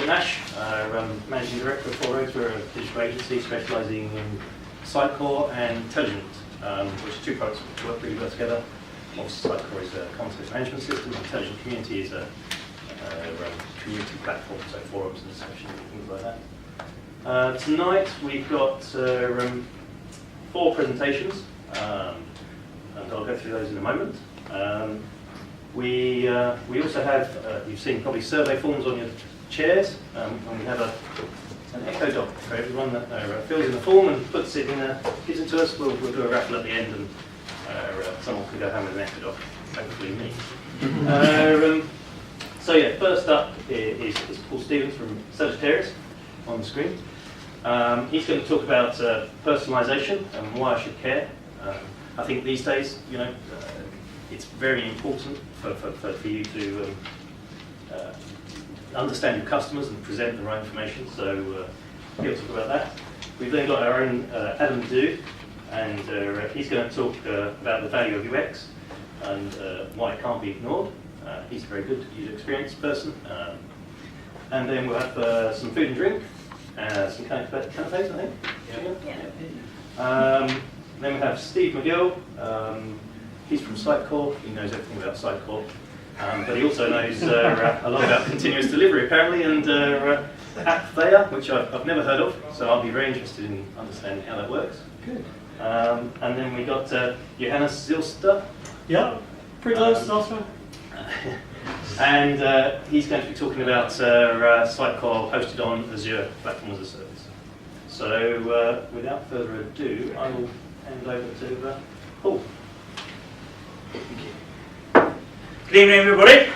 Nash, Managing Director of Four Roads. We're a digital agency specialising in Sitecore and Intelligent, which are two products which work really well together. Obviously, Sitecore is a content management system. Intelligent Community is a community platform, so forums and discussions and things like that. Tonight we've got 4 presentations, and I'll go through those in a moment. We also have, you've seen probably survey forms on your chairs, and we have an echo dot for everyone that fills in the form and puts it in, gives it to us. We'll do a raffle at the end, and someone can go home with an echo dot, hopefully me. So yeah, first up is Paul Stevens from Sagittarius on the screen. He's going to talk about personalisation and why I should care. I think these days, you know, it's very important for you to understand your customers and present the right information. So he'll talk about that. We've then got our own Adam Do, and he's going to talk about the value of UX and why it can't be ignored. He's a very good user experience person. And then we'll have some food and drink, some canapes, I think. Yeah. Then we have Steve McGill. He's from Sitecore. He knows everything about Sitecore. But he also knows a lot about continuous delivery, apparently, and AppVeyor, which I've never heard of. So I'll be very interested in understanding how that works. Good. And then we got Johannes Zilster. Yeah, pretty close last one. And he's going to be talking about Sitecore hosted on Azure Platform as a Service. So without further ado, I will hand over to Paul. Thank you. Good evening, everybody.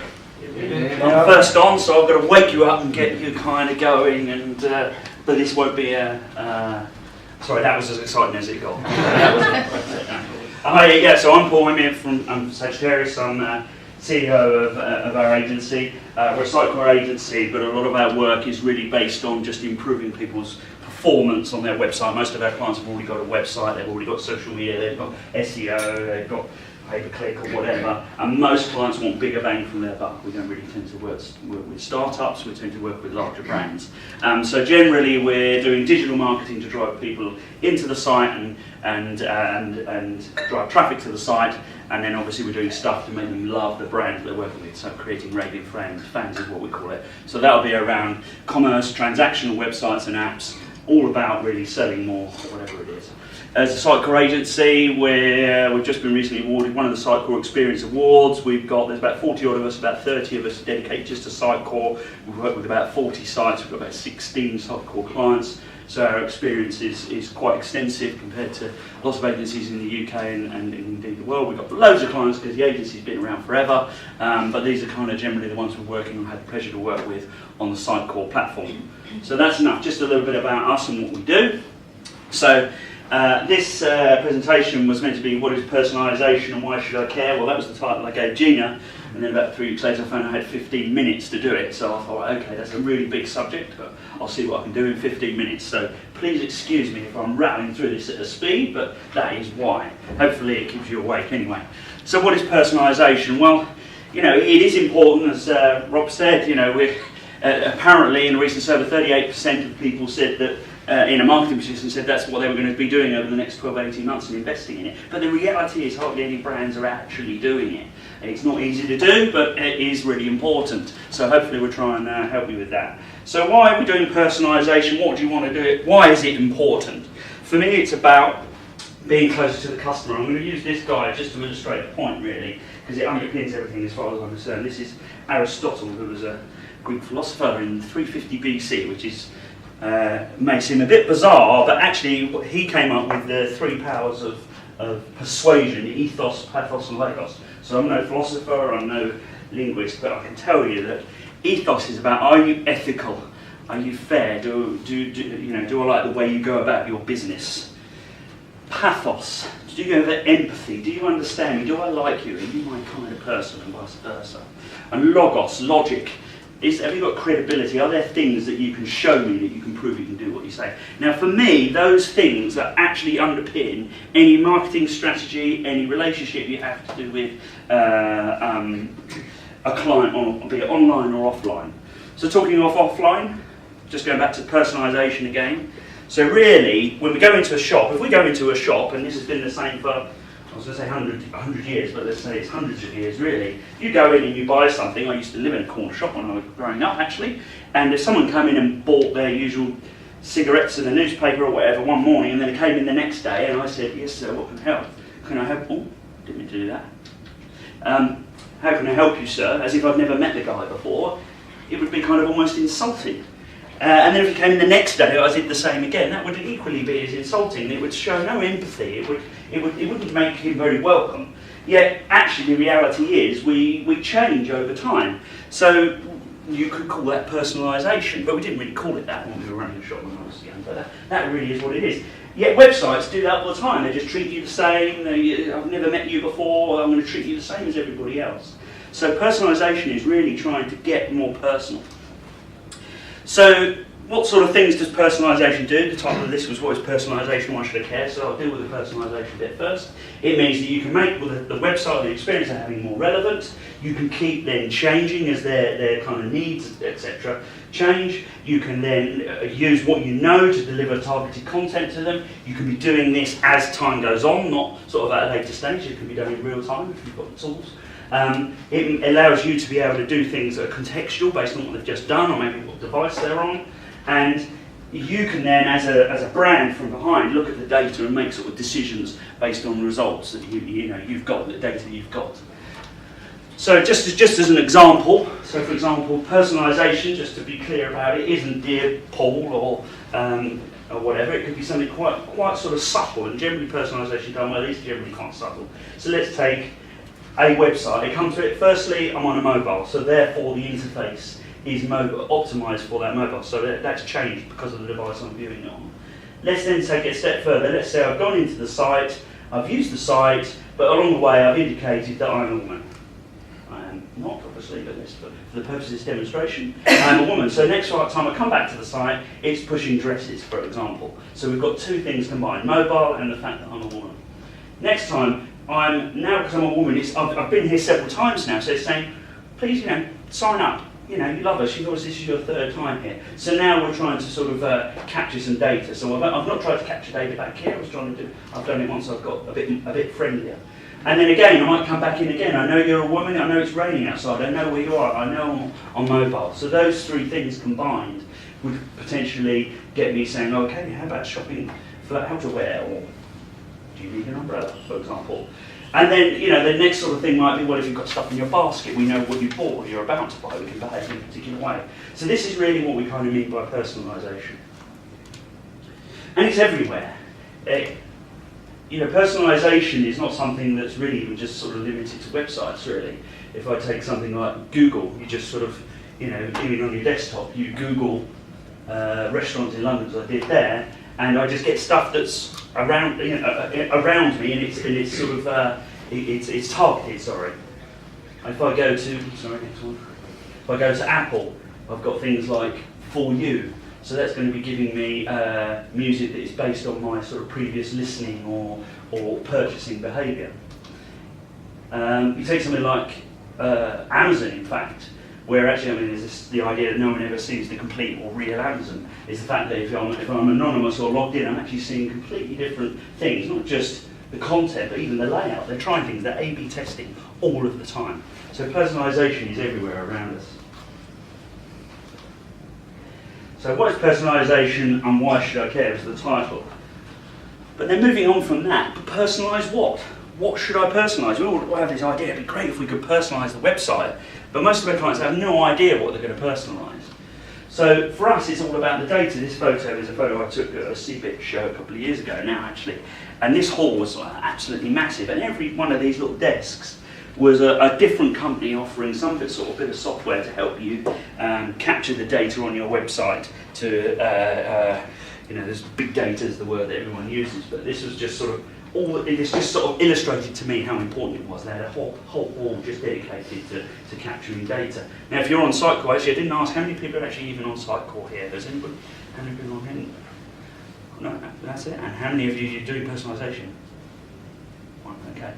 I'm first on, so I've got to wake you up and get you kind of going. And but this won't be a. Sorry, that was as exciting as it got. Yeah, so I'm Paul. I'm from Sagittarius. I'm CEO of our agency. We're a Sitecore agency, but a lot of our work is really based on just improving people's performance on their website. Most of our clients have already got a website, they've already got social media, they've got SEO, they've got pay-per-click or whatever, and most clients want bigger bang from their buck. We don't really tend to work with startups, we tend to work with larger brands. So generally we're doing digital marketing to drive people into the site and drive traffic to the site, and then obviously we're doing stuff to make them love the brand they're working with, so creating raving fans is what we call it. So that'll be around commerce, transactional websites and apps, all about really selling more, whatever it is. As a Sitecore agency, we've just been recently awarded one of the Sitecore Experience Awards. There's about 40 odd of us, about 30 of us dedicated just to Sitecore. We've worked with about 40 sites, we've got about 16 Sitecore clients. So our experience is quite extensive compared to lots of agencies in the UK and indeed the world. We've got loads of clients because the agency's been around forever, but these are kind of generally the ones we're working on, had the pleasure to work with on the Sitecore platform. So that's enough, just a little bit about us and what we do. So this presentation was meant to be what is personalisation and why should I care? Well, that was the title I gave Gina, and then about 3 weeks later I found I had 15 minutes to do it, so I thought, okay, that's a really big subject, but I'll see what I can do in 15 minutes. So please excuse me if I'm rattling through this at a speed, but that is why. Hopefully it keeps you awake anyway. So what is personalisation? Well, you know, it is important, as Rob said, you know, we're apparently in a recent survey 38% of people said that in a marketing position said that's what they were going to be doing over the next 12-18 months and investing in it. But the reality is hardly any brands are actually doing it. It's not easy to do, but it is really important. So hopefully we'll try and help you with that. So why are we doing personalisation? What do you want to do? Why is it important? For me, it's about being closer to the customer. I'm going to use this guy just to illustrate the point, really, because it underpins everything as far as I'm concerned. This is Aristotle, who was a Greek philosopher in 350 BC, which is may seem a bit bizarre, but actually he came up with the 3 powers of persuasion: ethos, pathos and logos. So I'm no philosopher, I'm no linguist, but I can tell you that ethos is about, are you ethical? Are you fair? Do I like the way you go about your business? Pathos, do you have empathy? Do you understand me? Do I like you? Are you my kind of person, and vice versa? And logos, logic. Have you got credibility? Are there things that you can show me that you can prove you can do what you say? Now for me, those things that actually underpin any marketing strategy, any relationship you have to do with a client, be it online or offline. So talking offline, just going back to personalisation again. So really, when we go into a shop, if we go into a shop, and this has been the same for, I was going to say 100 years, but let's say it's hundreds of years really. You go in and you buy something. I used to live in a corner shop when I was growing up actually, and if someone came in and bought their usual cigarettes and a newspaper or whatever one morning, and then it came in the next day, and I said, yes sir, what can I help? Can I help? Oh, didn't mean to do that. How can I help you sir? As if I'd never met the guy before. It would be kind of almost insulting. And then if he came in the next day, I did the same again. That would equally be as insulting. It would show no empathy. It wouldn't make him very welcome. Yet, actually, the reality is we change over time. So you could call that personalisation, but we didn't really call it that when we were running a shop when I was young. But that really is what it is. Yet websites do that all the time. They just treat you the same. I've never met you before. I'm going to treat you the same as everybody else. So personalisation is really trying to get more personal. So what sort of things does personalisation do? The title of this was what is personalisation, why should I care? So I'll deal with the personalisation bit first. It means that you can make the website, the experience they're having more relevant. You can keep then changing as their kind of needs, etc. change. You can then use what you know to deliver targeted content to them. You can be doing this as time goes on, not sort of at a later stage. It can be done in real time if you've got the tools. It allows you to be able to do things that are contextual based on what they've just done or maybe what device they're on. And you can then, as a brand from behind, look at the data and make sort of decisions based on the results that you've got, the data that you've got. So just as an example, so for example, personalisation, just to be clear about it, isn't Dear Paul or whatever. It could be something quite sort of subtle, and generally personalisation done well is generally quite subtle. So let's take a website. I come to it, firstly, I'm on a mobile, so therefore the interface is optimised for that mobile, so that's changed because of the device I'm viewing it on. Let's then take it a step further. Let's say I've gone into the site, I've used the site, but along the way I've indicated that I'm a woman. I am not, obviously, but for the purpose of this demonstration, I'm a woman. So next time I come back to the site, it's pushing dresses, for example. So we've got two things combined, mobile and the fact that I'm a woman. Next time, because I'm a woman, I've been here several times now, so it's saying, please, sign up. You love us, this is your third time here. So now we're trying to sort of capture some data. So I've not tried to capture data back here, I've done it once I've got a bit friendlier. And then again, I might come back in again. I know you're a woman, I know it's raining outside, I know where you are, I know I'm on mobile. So those three things combined would potentially get me saying, okay, how about shopping for outerwear, or do you need an umbrella, for example? And then, the next sort of thing might be, well, if you've got stuff in your basket, we know what you bought or you're about to buy, we can behave in a particular way. So this is really what we kind of mean by personalisation. And it's everywhere. Personalisation is not something that's really even just sort of limited to websites, really. If I take something like Google, you just sort of, even on your desktop, you Google restaurants in London, as I did there, and I just get stuff that's around me, and it's sort of it's targeted. Sorry. If I go to next one. If I go to Apple, I've got things like For You, so that's going to be giving me music that is based on my sort of previous listening or purchasing behaviour. You take something like Amazon, in fact. Where actually, there's the idea that no one ever sees the complete or real Amazon, is the fact that if I'm anonymous or logged in, I'm actually seeing completely different things, not just the content, but even the layout. They're trying things, they're A/B testing all of the time. So personalisation is everywhere around us. So what is personalisation and why should I care is the title. But then moving on from that, but personalise what? What should I personalise? We all have this idea, it'd be great if we could personalise the website, but most of our clients have no idea what they're going to personalise. So for us, it's all about the data. This photo is a photo I took at a CBIT show a couple of years ago now, actually. And this hall was absolutely massive, and every one of these little desks was a different company offering some bit of software to help you capture the data on your website to, there's big data is the word that everyone uses, but this was just sort of it's just sort of illustrated to me how important it was. They had a whole wall just dedicated to capturing data. Now, if you're on Sitecore, actually, I didn't ask how many people are actually even on Sitecore here. Does anybody? How many people on here? No, that's it. And how many of you are doing personalisation? One, okay.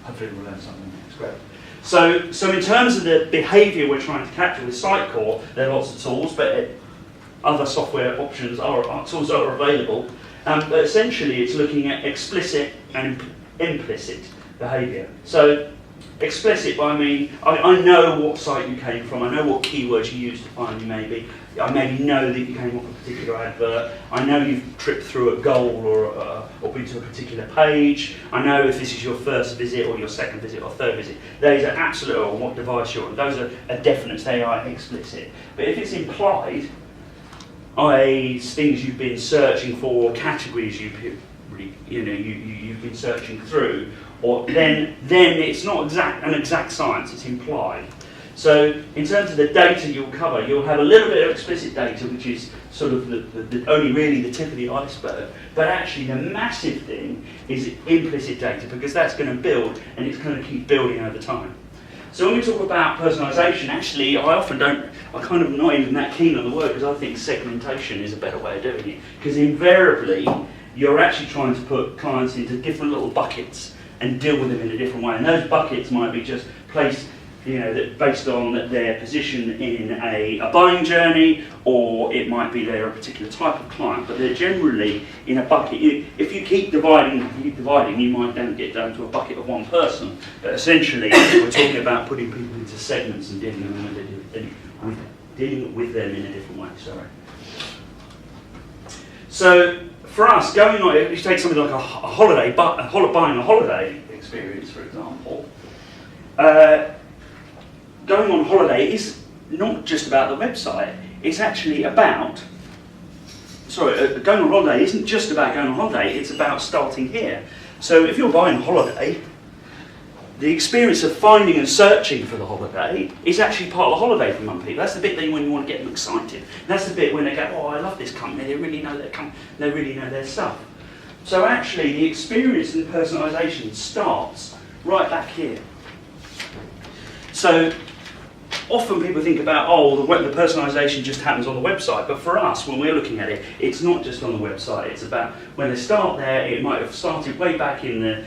hopefully we'll learn something. It's great. So in terms of the behaviour we're trying to capture with Sitecore, there are lots of tools, but other software options tools are available. But essentially, it's looking at explicit and implicit behaviour. So explicit, I mean, I know what site you came from, I know what keywords you used to find me maybe. I maybe know that you came off a particular advert. I know you've tripped through a goal or been to a particular page. I know if this is your first visit or your second visit or third visit. Those are absolute, or what device you're on. Those are definite, they are explicit. But if it's implied, i.e. things you've been searching for, categories you've been searching through, or then it's not an exact science, it's implied. So in terms of the data you'll cover, you'll have a little bit of explicit data, which is sort of only really the tip of the iceberg, but actually the massive thing is implicit data, because that's going to build and it's going to keep building over time. So when we talk about personalisation, actually I kind of not even that keen on the word, because I think segmentation is a better way of doing it, because invariably you're actually trying to put clients into different little buckets and deal with them in a different way, and those buckets might be just placed based on their position in a buying journey, or it might be they're a particular type of client, but they're generally in a bucket. If you keep dividing, you might then get down to a bucket of one person, but essentially we're talking about putting people into segments and dealing with them in a different way. So for us, going on, if you take something like buying a holiday experience, for example, going on holiday is not just about the website, it's actually about, going on holiday isn't just about going on holiday, it's about starting here. So if you're buying a holiday, the experience of finding and searching for the holiday is actually part of the holiday for some people. That's the bit when you want to get them excited. That's the bit when they go, oh, I love this company, they really know their stuff. So actually the experience and the personalisation starts right back here. So often people think about, the personalisation just happens on the website, but for us, when we're looking at it, it's not just on the website. It's about when they start there, it might have started way back in the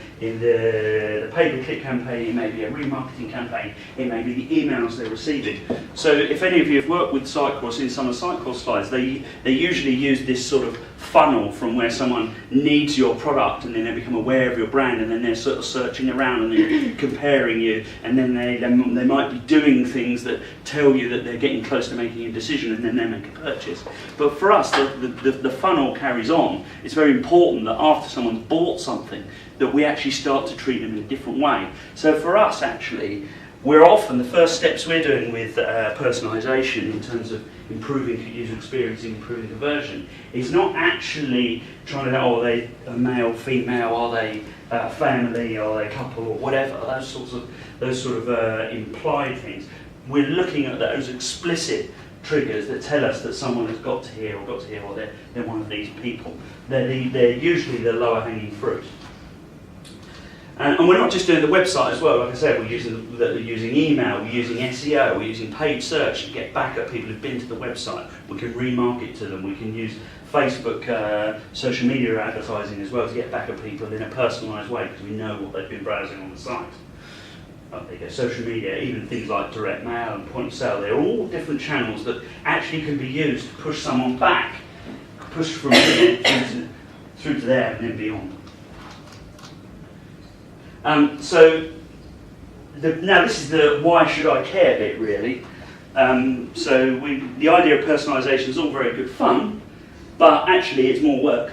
pay-per-click campaign, it may be a remarketing campaign, it may be the emails they're receiving. So if any of you have worked with Sitecore, seen some of Sitecore slides, they usually use this sort of funnel from where someone needs your product and then they become aware of your brand, and then they're sort of searching around and they're comparing you, and then they might be doing things that tell you that they're getting close to making a decision, and then they make a purchase. But for us, the funnel carries on. It's very important that after someone's bought something, that we actually start to treat them in a different way. So for us, actually, we're often, the first steps we're doing with personalisation in terms of improving user experience, improving conversion, is not actually trying to, are they a male, female, are they a family, are they a couple, or whatever, those sort of implied things. We're looking at those explicit triggers that tell us that someone has got to here, or they're one of these people. They're usually the lower hanging fruit. And we're not just doing the website as well. Like I said, we're using email, we're using SEO, we're using paid search to get back at people who've been to the website. We can remarket to them. We can use Facebook, social media advertising as well to get back at people in a personalised way, because we know what they've been browsing on the site. There you go, social media, even things like direct mail and point of sale, they're all different channels that actually can be used to push someone back, push from here through to there and then beyond. So now this is the why should I care bit, really. So the idea of personalisation is all very good fun, but actually it's more work.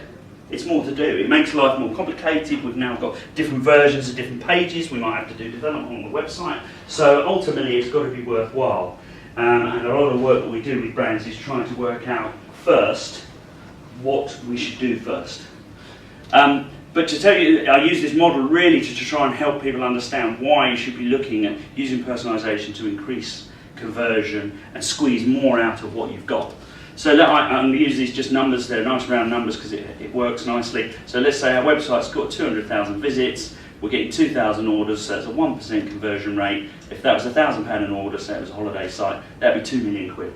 It's more to do. It makes life more complicated. We've now got different versions of different pages. We might have to do development on the website. So ultimately it's got to be worthwhile. And a lot of the work that we do with brands is trying to work out first what we should do first. But to tell you, I use this model really to try and help people understand why you should be looking at using personalisation to increase conversion and squeeze more out of what you've got. So I'm going to use these just numbers, they're nice round numbers because it works nicely. So let's say our website's got 200,000 visits, we're getting 2,000 orders, so that's a 1% conversion rate. If that was £1,000 an order, say it was a holiday site, that'd be 2 million quid.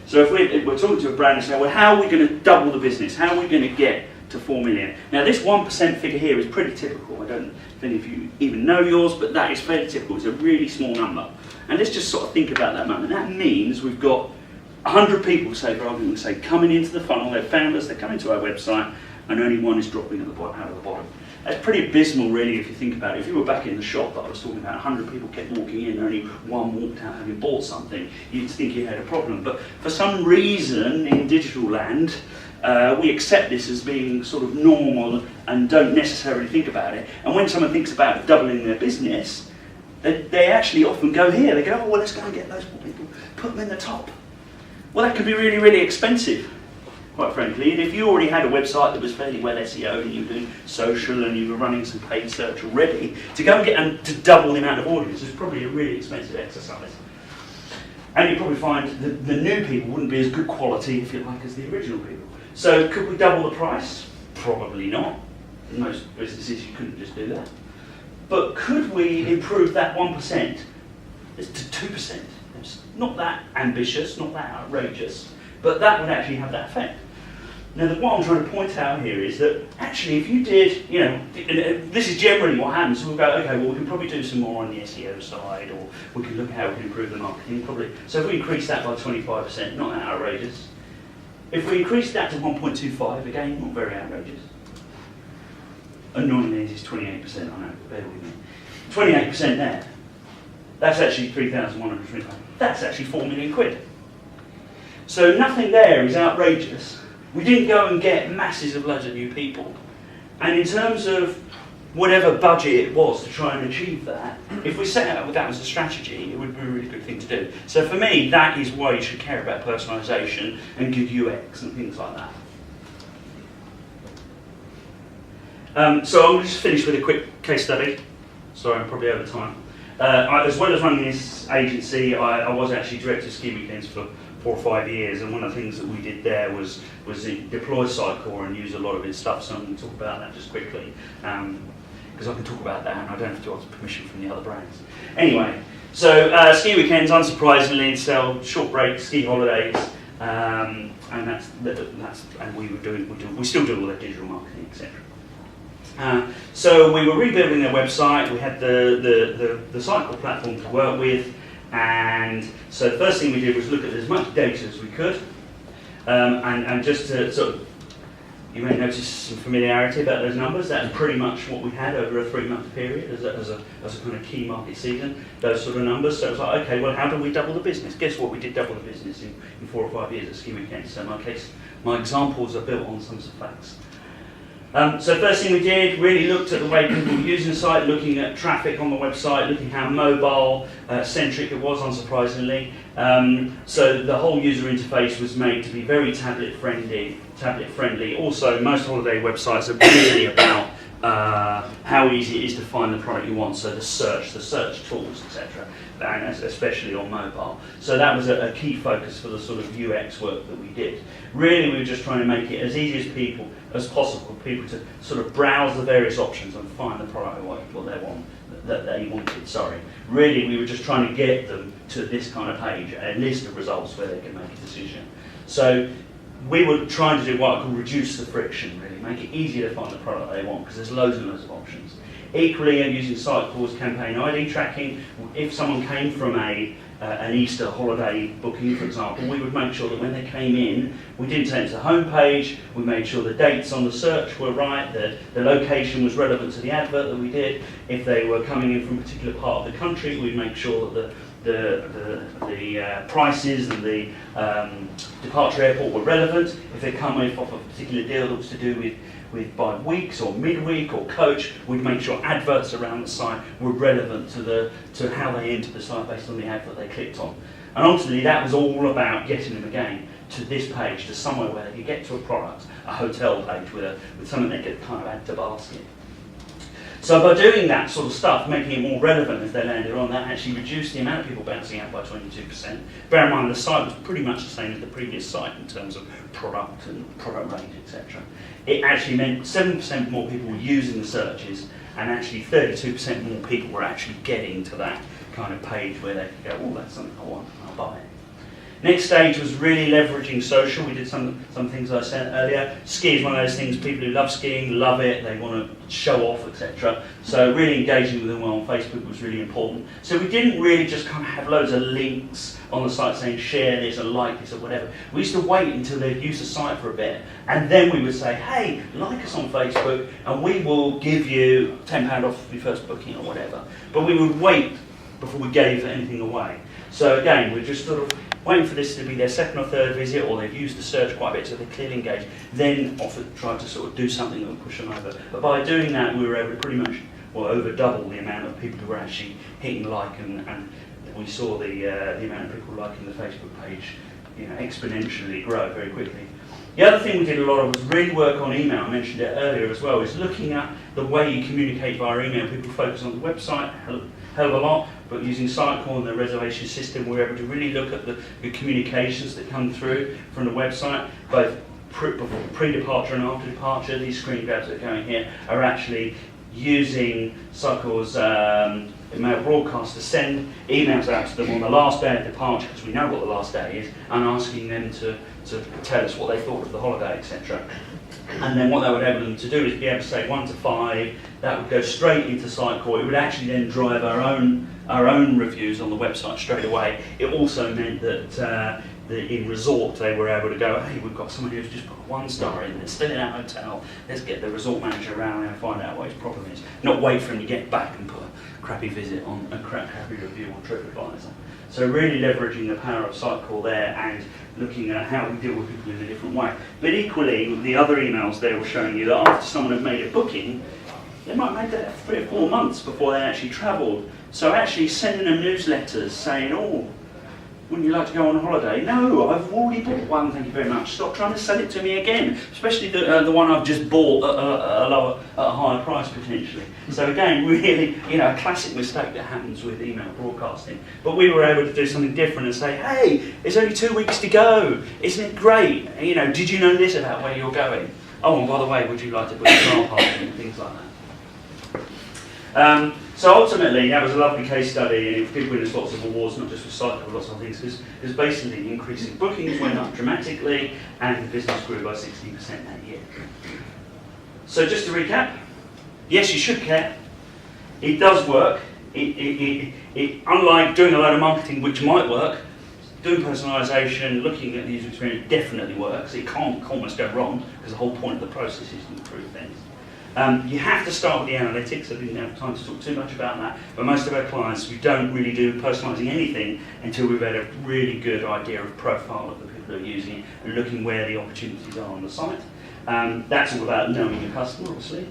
So if we're talking to a brand and say, well, how are we going to double the business? How are we going to get to 4 million. Now this 1% figure here is pretty typical. I don't know if any of you even know yours, but that is fairly typical. It's a really small number. And let's just sort of think about that moment. That means we've got 100 people, say, for argument's sake, coming into the funnel. They're founders, they're coming to our website, and only one is dropping at the bottom, out of the bottom. That's pretty abysmal, really, if you think about it. If you were back in the shop that I was talking about, 100 people kept walking in, and only one walked out having bought something, you'd think you had a problem. But for some reason, in digital land, we accept this as being sort of normal and don't necessarily think about it. And when someone thinks about doubling their business, they actually often go here. They go, oh, well, let's go and get those people, put them in the top. Well, that could be really, really expensive, quite frankly. And if you already had a website that was fairly well SEO'd and you were doing social and you were running some paid search already, to go and get and to double the amount of audience is probably a really expensive exercise. And you probably find that the new people wouldn't be as good quality, if you like, as the original people. So could we double the price? Probably not. In most businesses you couldn't just do that. But could we improve that 1% to 2%? It's not that ambitious, not that outrageous, but that would actually have that effect. Now, what I'm trying to point out here is that actually, if you did, you know, this is generally what happens. We'll go, okay, well, we can probably do some more on the SEO side, or we can look at how we can improve the marketing. Probably. So if we increase that by 25%, not that outrageous. If we increase that to 1.25, again, not very outrageous. Annoyingly, it's 28%. I know, bear with me. 28% there. That's actually 3,125. That's actually 4 million quid. So nothing there is outrageous. We didn't go and get masses of loads of new people. And in terms of whatever budget it was to try and achieve that, if we set out with that as a strategy, it would be a really good thing to do. So for me, that is why you should care about personalisation and good UX and things like that. So I'll just finish with a quick case study. Sorry, I'm probably over time. As well as running this agency, I was actually director of ski weekends for 4 or 5 years, and one of the things that we did there was deploy Sitecore and use a lot of its stuff. So I'm going to talk about that just quickly, because I can talk about that and I don't have to ask permission from the other brands. Anyway, so ski weekends, unsurprisingly, sell short breaks, ski holidays, and we still do all that digital marketing, etc. So we were rebuilding their website. We had the Sitecore platform to work with, and so the first thing we did was look at as much data as we could, and just to sort of, you may notice some familiarity about those numbers. That's pretty much what we had over a 3-month period as a kind of key market season, those sort of numbers. So it was like, okay, well, how do we double the business? Guess what? We did double the business in 4 or 5 years at ski weekends. So my examples are built on some facts. So first thing we did, really looked at the way people were using the site, looking at traffic on the website, looking how mobile centric it was, unsurprisingly. So the whole user interface was made to be very tablet friendly. Also, most holiday websites are really about how easy it is to find the product you want. So the search tools, etc., and especially on mobile. So that was a key focus for the sort of UX work that we did. Really, we were just trying to make it as easy as possible for people to sort of browse the various options and find the product that they wanted. Sorry. Really, we were just trying to get them to this kind of page, a list of results where they can make a decision. So we were trying to do what I call reduce the friction, really, make it easier to find the product they want, because there's loads and loads of options. Equally, using Sitecore's campaign ID tracking, if someone came from an Easter holiday booking, for example, we would make sure that when they came in, we didn't take them to the home page, we made sure the dates on the search were right, that the location was relevant to the advert that we did. If they were coming in from a particular part of the country, we'd make sure that the prices and the departure airport were relevant. If they come off a particular deal that was to do with by weeks or midweek or coach, we'd make sure adverts around the site were relevant to how they entered the site based on the advert they clicked on. And ultimately, that was all about getting them again to this page, to somewhere where they could get to a product, a hotel page with something they could kind of add to basket. So by doing that sort of stuff, making it more relevant as they landed on, that actually reduced the amount of people bouncing out by 22%. Bear in mind, the site was pretty much the same as the previous site in terms of product and product range, etc. It actually meant 7% more people were using the searches, and actually 32% more people were actually getting to that kind of page where they could go, oh, that's something I want, I'll buy it. Next stage was really leveraging social. We did some things I said earlier. Ski is one of those things, people who love skiing love it, they want to show off, etc. So really engaging with them on Facebook was really important. So we didn't really just kind of have loads of links on the site saying share this or like this or whatever. We used to wait until they'd used the site for a bit, and then we would say, hey, like us on Facebook and we will give you £10 off your first booking or whatever. But we would wait before we gave anything away. So again, we're just sort of waiting for this to be their second or third visit, or they've used the search quite a bit, so they're clearly engaged, then try to sort of do something that will push them over. But by doing that, we were able to pretty much, well, over double the amount of people who were actually hitting like, and we saw the amount of people liking the Facebook page, you know, exponentially grow very quickly. The other thing we did a lot of was really work on email. I mentioned it earlier as well, is looking at the way you communicate via email. People focus on the website hell of a lot, but using Sitecore and the reservation system, we're able to really look at the communications that come through from the website, both pre-departure and after departure. These screen grabs that are going here are actually using Sitecore's email broadcast to send emails out to them on the last day of departure, because we know what the last day is, and asking them to tell us what they thought of the holiday, etc. And then what that would enable them to do is be able to say 1 to 5, that would go straight into Sitecore. It would actually then drive our own reviews on the website straight away. It also meant that in resort they were able to go, hey, we've got someone who's just put a 1-star in, they're still in our hotel, let's get the resort manager around and find out what his problem is. Not wait for him to get back and put a crappy visit on, a crappy review on TripAdvisor. So really leveraging the power of Sitecore there and looking at how we deal with people in a different way. But equally, the other emails there were showing you that after someone had made a booking, they might have made that 3 or 4 months before they actually travelled. So actually sending them newsletters saying, oh, wouldn't you like to go on holiday? No, I've already bought one, thank you very much. Stop trying to sell it to me again, especially the one I've just bought at a higher price potentially. So again, really, you know, a classic mistake that happens with email broadcasting. But we were able to do something different and say, hey, it's only 2 weeks to go. Isn't it great? You know, did you know this about where you're going? Oh, and by the way, would you like to book a car parking and things like that? So ultimately, that was a lovely case study, and it did win us lots of awards, not just for Sitecore, lots of things, because basically the increase in bookings went up dramatically, and the business grew by 16% that year. So just to recap, yes, you should care. It does work. Unlike doing a load of marketing, which might work, doing personalisation, looking at the user experience definitely works. It can't almost go wrong, because the whole point of the process is to improve things. You have to start with the analytics. I didn't have time to talk too much about that, but most of our clients, we don't really do personalising anything until we've had a really good idea of profile of the people who are using it and looking where the opportunities are on the site. That's all about knowing your customer, obviously.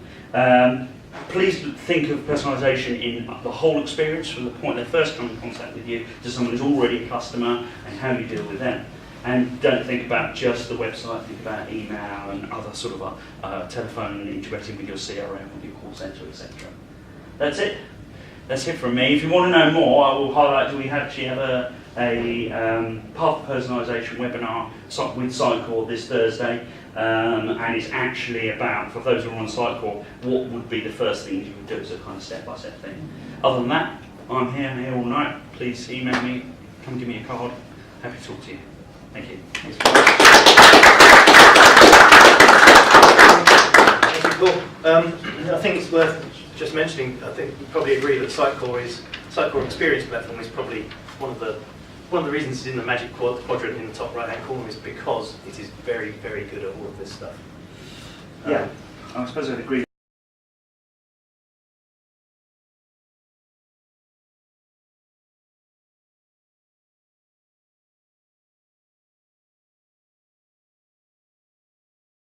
Please think of personalisation in the whole experience, from the point they first come in contact with you to someone who's already a customer and how you deal with them. And don't think about just the website, think about email and other sort of telephone integrating with your CRM, with your call centre, etc. That's it. That's it from me. If you want to know more, I will highlight that we actually have a Path to Personalisation webinar with Sitecore this Thursday, and it's actually about, for those who are on Sitecore, what would be the first things you would do as a kind of step-by-step thing. Other than that, I'm here all night. Please email me, come give me a card. Happy to talk to you. Thank you. Cool. I think it's worth just mentioning, I think we probably agree that Sitecore Experience Platform is probably one of the reasons it's in the magic quadrant in the top right hand corner, is because it is very, very good at all of this stuff. Yeah, I suppose I'd agree.